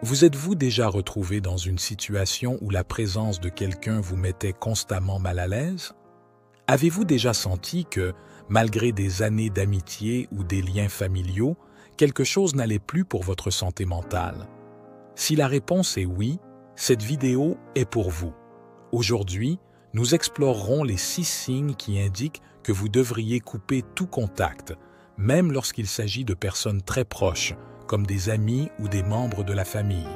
Vous êtes-vous déjà retrouvé dans une situation où la présence de quelqu'un vous mettait constamment mal à l'aise? Avez-vous déjà senti que, malgré des années d'amitié ou des liens familiaux, quelque chose n'allait plus pour votre santé mentale? Si la réponse est oui, cette vidéo est pour vous. Aujourd'hui, nous explorerons les 6 signes qui indiquent que vous devriez couper tout contact, même lorsqu'il s'agit de personnes très proches, comme des amis ou des membres de la famille.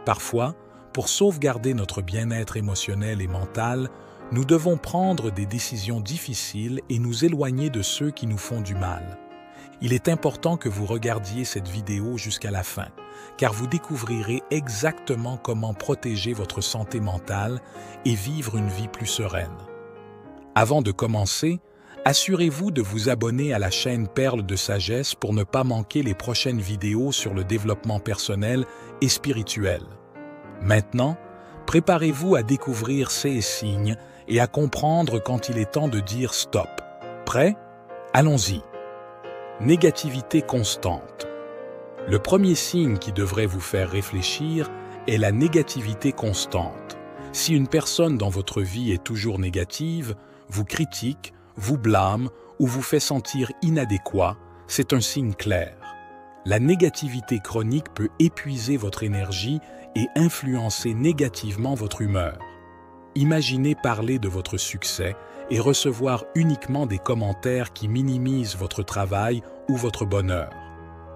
Parfois, pour sauvegarder notre bien-être émotionnel et mental, nous devons prendre des décisions difficiles et nous éloigner de ceux qui nous font du mal. Il est important que vous regardiez cette vidéo jusqu'à la fin, car vous découvrirez exactement comment protéger votre santé mentale et vivre une vie plus sereine. Avant de commencer, assurez-vous de vous abonner à la chaîne Perles de Sagesse pour ne pas manquer les prochaines vidéos sur le développement personnel et spirituel. Maintenant, préparez-vous à découvrir ces signes et à comprendre quand il est temps de dire stop. Prêt? Allons-y. Négativité constante. Le premier signe qui devrait vous faire réfléchir est la négativité constante. Si une personne dans votre vie est toujours négative, vous critique, vous blâme ou vous fait sentir inadéquat, c'est un signe clair. La négativité chronique peut épuiser votre énergie et influencer négativement votre humeur. Imaginez parler de votre succès et recevoir uniquement des commentaires qui minimisent votre travail ou votre bonheur.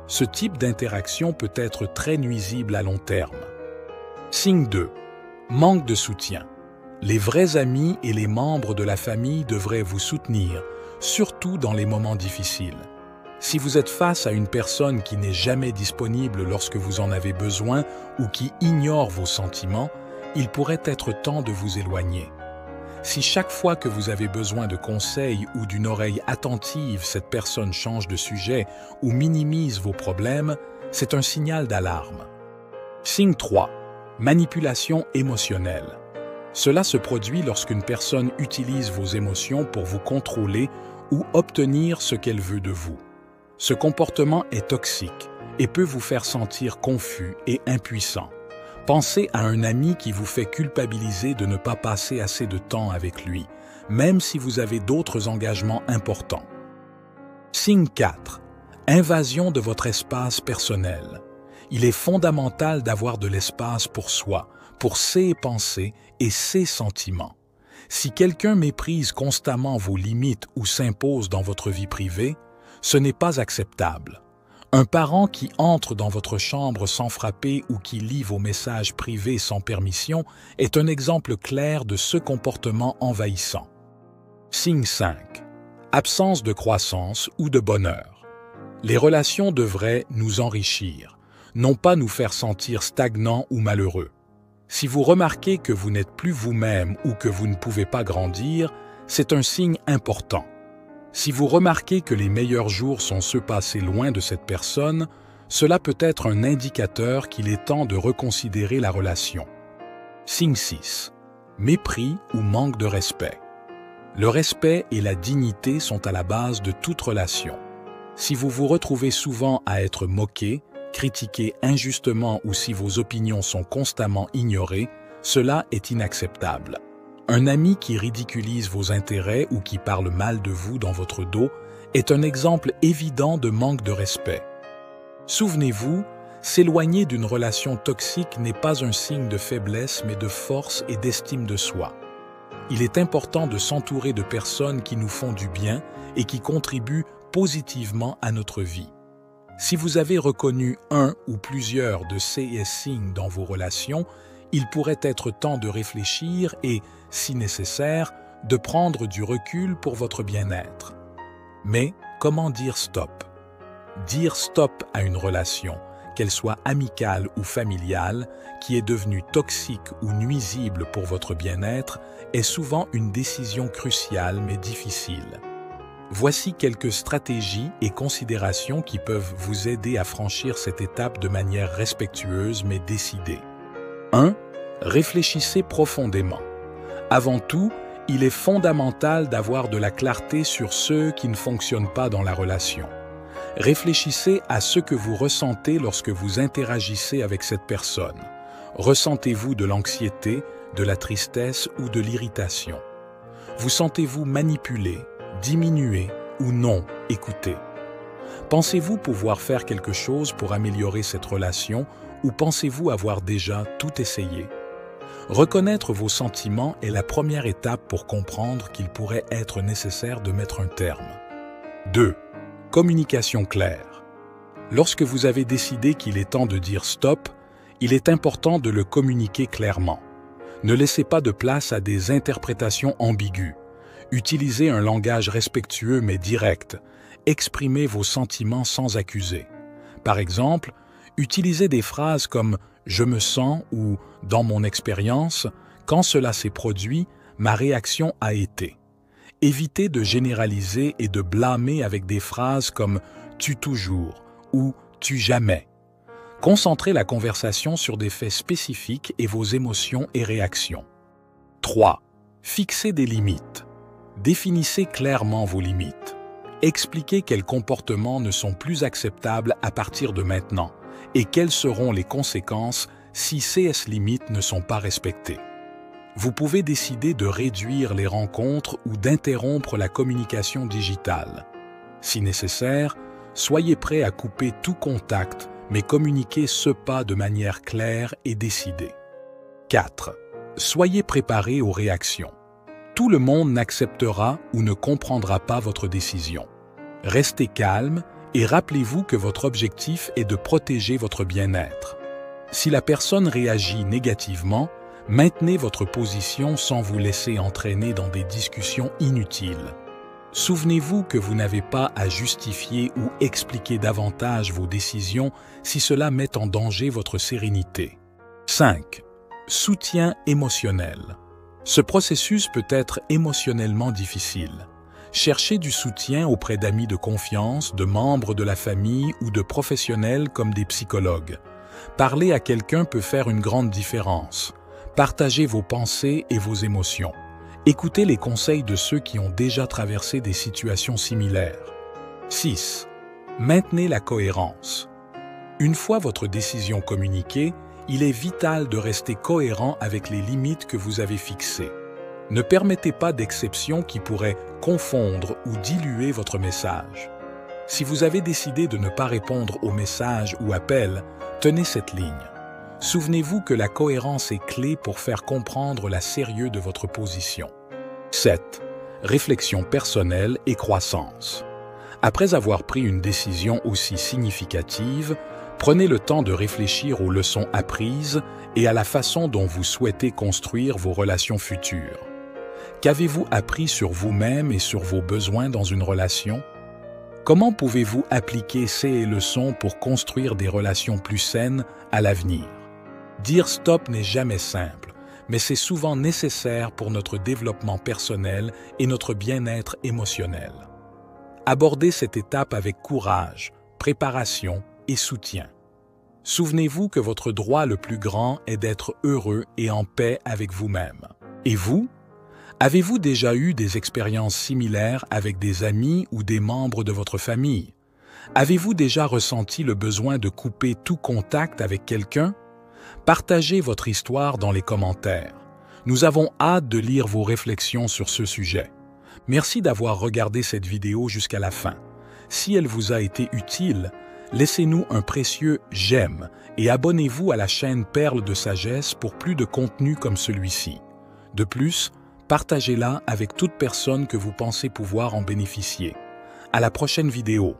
Ce type d'interaction peut être très nuisible à long terme. Signe 2. Manque de soutien. Les vrais amis et les membres de la famille devraient vous soutenir, surtout dans les moments difficiles. Si vous êtes face à une personne qui n'est jamais disponible lorsque vous en avez besoin ou qui ignore vos sentiments, il pourrait être temps de vous éloigner. Si chaque fois que vous avez besoin de conseils ou d'une oreille attentive, cette personne change de sujet ou minimise vos problèmes, c'est un signal d'alarme. Signe 3. Manipulation émotionnelle. Cela se produit lorsqu'une personne utilise vos émotions pour vous contrôler ou obtenir ce qu'elle veut de vous. Ce comportement est toxique et peut vous faire sentir confus et impuissant. Pensez à un ami qui vous fait culpabiliser de ne pas passer assez de temps avec lui, même si vous avez d'autres engagements importants. Signe 4. Invasion de votre espace personnel. Il est fondamental d'avoir de l'espace pour soi, pour ses pensées et ses sentiments. Si quelqu'un méprise constamment vos limites ou s'impose dans votre vie privée, ce n'est pas acceptable. Un parent qui entre dans votre chambre sans frapper ou qui lit vos messages privés sans permission est un exemple clair de ce comportement envahissant. Signe 5. Absence de croissance ou de bonheur. Les relations devraient nous enrichir, non pas nous faire sentir stagnants ou malheureux. Si vous remarquez que vous n'êtes plus vous-même ou que vous ne pouvez pas grandir, c'est un signe important. Si vous remarquez que les meilleurs jours sont ceux passés loin de cette personne, cela peut être un indicateur qu'il est temps de reconsidérer la relation. Signe 6. Mépris ou manque de respect. Le respect et la dignité sont à la base de toute relation. Si vous vous retrouvez souvent à être moqué, critiqué injustement ou si vos opinions sont constamment ignorées, cela est inacceptable. Un ami qui ridiculise vos intérêts ou qui parle mal de vous dans votre dos est un exemple évident de manque de respect. Souvenez-vous, s'éloigner d'une relation toxique n'est pas un signe de faiblesse mais de force et d'estime de soi. Il est important de s'entourer de personnes qui nous font du bien et qui contribuent positivement à notre vie. Si vous avez reconnu un ou plusieurs de ces signes dans vos relations, il pourrait être temps de réfléchir et, si nécessaire, de prendre du recul pour votre bien-être. Mais comment dire stop? Dire stop à une relation, qu'elle soit amicale ou familiale, qui est devenue toxique ou nuisible pour votre bien-être, est souvent une décision cruciale mais difficile. Voici quelques stratégies et considérations qui peuvent vous aider à franchir cette étape de manière respectueuse mais décidée. 1. Réfléchissez profondément. Avant tout, il est fondamental d'avoir de la clarté sur ceux qui ne fonctionnent pas dans la relation. Réfléchissez à ce que vous ressentez lorsque vous interagissez avec cette personne. Ressentez-vous de l'anxiété, de la tristesse ou de l'irritation? Vous sentez-vous manipulé, diminué ou non écouté? Pensez-vous pouvoir faire quelque chose pour améliorer cette relation ou pensez-vous avoir déjà tout essayé? Reconnaître vos sentiments est la première étape pour comprendre qu'il pourrait être nécessaire de mettre un terme. 2. Communication claire. Lorsque vous avez décidé qu'il est temps de dire stop, il est important de le communiquer clairement. Ne laissez pas de place à des interprétations ambiguës. Utilisez un langage respectueux mais direct. Exprimez vos sentiments sans accuser. Par exemple, utilisez des phrases comme « je me sens » ou « dans mon expérience », quand cela s'est produit, ma réaction a été. Évitez de généraliser et de blâmer avec des phrases comme « tu toujours » ou « tu jamais ». Concentrez la conversation sur des faits spécifiques et vos émotions et réactions. 3. Fixez des limites. Définissez clairement vos limites. Expliquez quels comportements ne sont plus acceptables à partir de maintenant et quelles seront les conséquences si ces limites ne sont pas respectées. Vous pouvez décider de réduire les rencontres ou d'interrompre la communication digitale. Si nécessaire, soyez prêt à couper tout contact, mais communiquez ce pas de manière claire et décidée. 4. Soyez préparé aux réactions. Tout le monde n'acceptera ou ne comprendra pas votre décision. Restez calme et rappelez-vous que votre objectif est de protéger votre bien-être. Si la personne réagit négativement, maintenez votre position sans vous laisser entraîner dans des discussions inutiles. Souvenez-vous que vous n'avez pas à justifier ou expliquer davantage vos décisions si cela met en danger votre sérénité. 5. Soutien émotionnel. Ce processus peut être émotionnellement difficile. Cherchez du soutien auprès d'amis de confiance, de membres de la famille ou de professionnels comme des psychologues. Parler à quelqu'un peut faire une grande différence. Partagez vos pensées et vos émotions. Écoutez les conseils de ceux qui ont déjà traversé des situations similaires. 6. Maintenez la cohérence. Une fois votre décision communiquée, il est vital de rester cohérent avec les limites que vous avez fixées. Ne permettez pas d'exceptions qui pourraient confondre ou diluer votre message. Si vous avez décidé de ne pas répondre aux messages ou appels, tenez cette ligne. Souvenez-vous que la cohérence est clé pour faire comprendre la sérieux de votre position. 7. Réflexion personnelle et croissance. Après avoir pris une décision aussi significative, prenez le temps de réfléchir aux leçons apprises et à la façon dont vous souhaitez construire vos relations futures. Qu'avez-vous appris sur vous-même et sur vos besoins dans une relation? Comment pouvez-vous appliquer ces leçons pour construire des relations plus saines à l'avenir? Dire stop n'est jamais simple, mais c'est souvent nécessaire pour notre développement personnel et notre bien-être émotionnel. Abordez cette étape avec courage, préparation et soutien. Souvenez-vous que votre droit le plus grand est d'être heureux et en paix avec vous-même. Et vous? Avez-vous déjà eu des expériences similaires avec des amis ou des membres de votre famille? Avez-vous déjà ressenti le besoin de couper tout contact avec quelqu'un? Partagez votre histoire dans les commentaires. Nous avons hâte de lire vos réflexions sur ce sujet. Merci d'avoir regardé cette vidéo jusqu'à la fin. Si elle vous a été utile, laissez-nous un précieux j'aime et abonnez-vous à la chaîne Perles de Sagesse pour plus de contenu comme celui-ci. De plus, partagez-la avec toute personne que vous pensez pouvoir en bénéficier. À la prochaine vidéo.